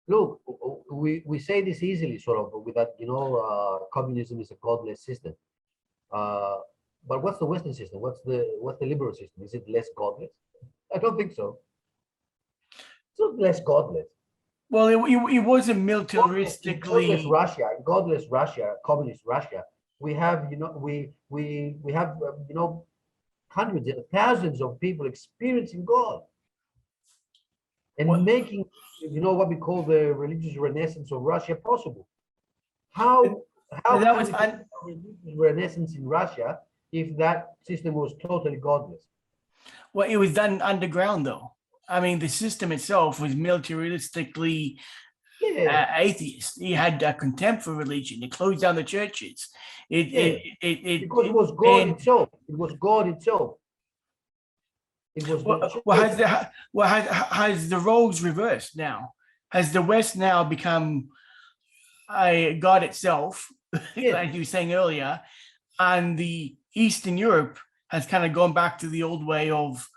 look, we say this easily, sort of, with that, communism is a godless system. Uh, but what's the Western system? What's the liberal system? Is it less godless? I don't think so. It's not less godless. Well, it wasn't militaristically. Godless Russia, communist Russia. We have, we have, hundreds and thousands of people experiencing God and making, what we call the religious renaissance of Russia possible. How that was religious renaissance in Russia if that system was totally godless? Well, it was done underground, though. I mean, the system itself was militaristically atheist. He had contempt for religion. It closed down the churches. Because it was God itself. It was God itself. It was has the roles reversed now? Has the West now become a God itself, like you were saying earlier, and the Eastern Europe has kind of gone back to the old way of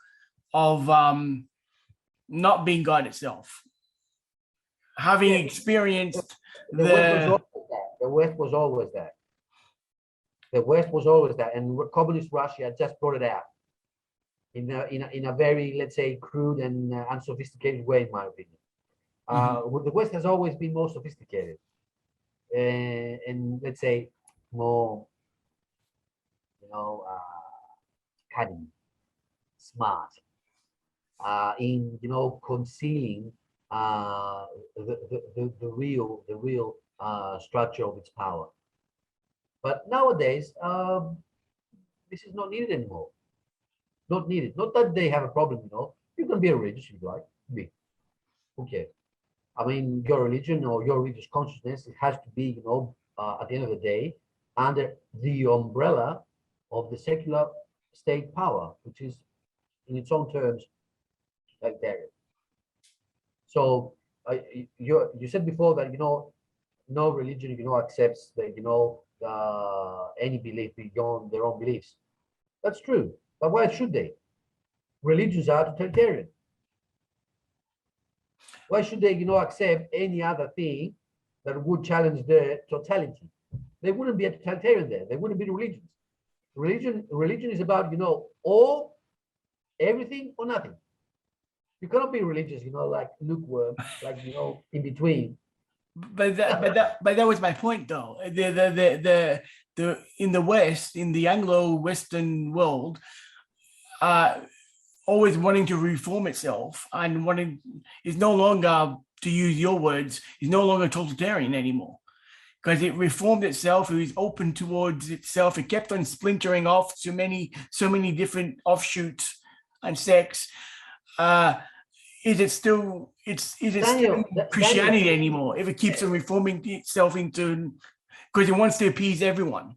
not being God itself, having experienced the West was always that. The West was always that, and communist Russia just brought it out in a very, let's say, crude and unsophisticated way, in my opinion. The West has always been more sophisticated and let's say more, cunning, smart, in concealing the real structure of its power. But nowadays, this is not needed anymore. Not needed. Not that they have a problem, You can be a religious if you like. Be. Who cares? I mean, your religion or your religious consciousness, it has to be, at the end of the day, under the umbrella of the secular state power, which is, in its own terms, totalitarian. So you said before that no religion accepts that any belief beyond their own beliefs. That's true, but why should they? Religions are totalitarian. Why should they accept any other thing that would challenge their totality? They wouldn't be a totalitarian there. They wouldn't be religions. Religion is about all, everything or nothing. You cannot be religious, like lukewarm, like in between. But that was my point, though. The in the West, in the Anglo-Western world, always wanting to reform itself and is no longer, to use your words, is no longer totalitarian anymore, because it reformed itself. It was open towards itself. It kept on splintering off so many different offshoots and sects. Is it still Christianity anymore if it keeps on reforming itself into, because it wants to appease everyone,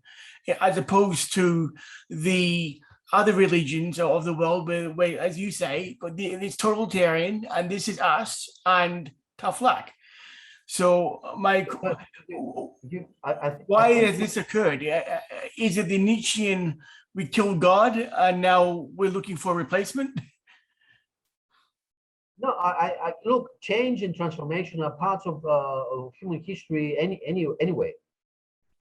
as opposed to the other religions of the world where, as you say, it's totalitarian and this is us and tough luck. So why has this occurred? Is it the Nietzschean, we killed God and now we're looking for a replacement? No, I look, change and transformation are parts of human history anyway.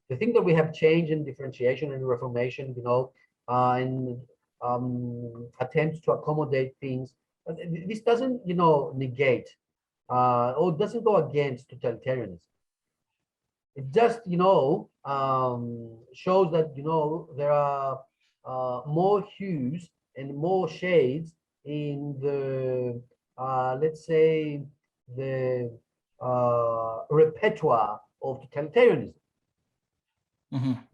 The thing that we have change and differentiation and reformation, and attempts to accommodate things, this doesn't, negate or doesn't go against totalitarianism. It just, shows that, there are more hues and more shades in the let's say the repertoire of totalitarianism.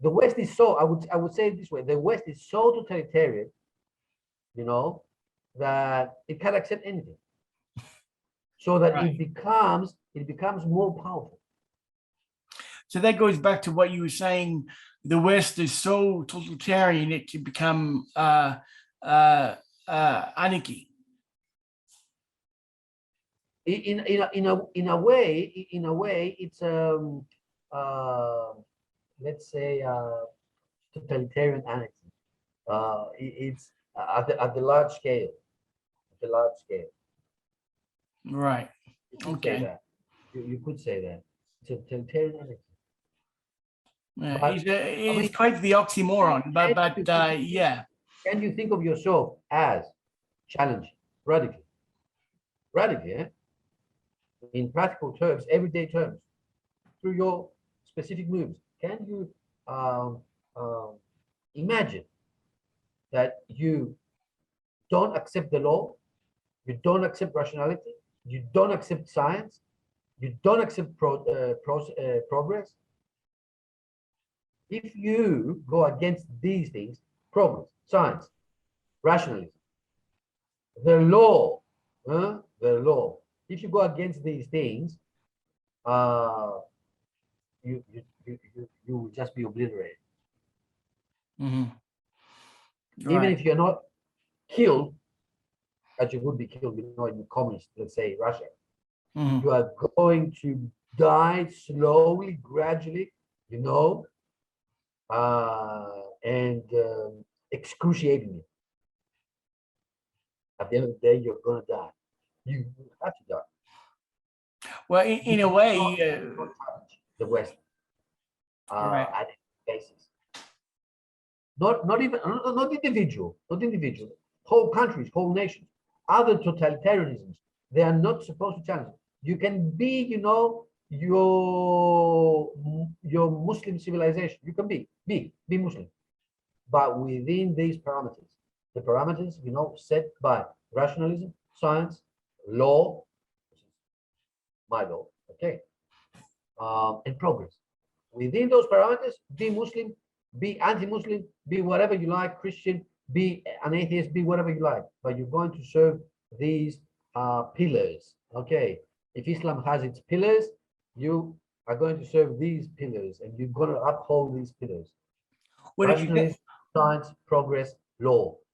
The West is so, I would say it this way, the West is so totalitarian, that it can't accept anything. So that it becomes more powerful. So that goes back to what you were saying, the West is so totalitarian it can become anarchy. In a way, it's let's say totalitarian anarchy. It's at the large scale. Right. Okay. You could say that. It's a totalitarian anarchy. Yeah, But, it's quite the oxymoron, but yeah. Can you think of yourself as challenging, radically, in practical terms, everyday terms, through your specific moves? Can you imagine that you don't accept the law, you don't accept rationality, you don't accept science, you don't accept progress? If you go against these things, progress, science, rationalism, the law, if you go against these things, you will just be obliterated. Mhm. Even Right. if you're not killed, as you would be killed, in the communist, let's say Russia, Mhm. you are going to die slowly, gradually, and excruciatingly. At the end of the day, you're going to die. You have to die. Well, in a way, Not challenge the West right. at any basis. Not individual, whole countries, whole nations, other totalitarianisms. They are not supposed to challenge. You can be, your Muslim civilization. You can be Muslim, but within these parameters, the parameters, set by rationalism, science, law, which is my law, okay, and progress. Within those parameters, be Muslim, be anti-Muslim, be whatever you like, Christian, be an atheist, be whatever you like, but you're going to serve these pillars. Okay, if Islam has its pillars, you are going to serve these pillars, and you're going to uphold these pillars: Well, if you rationalism, science, progress, law.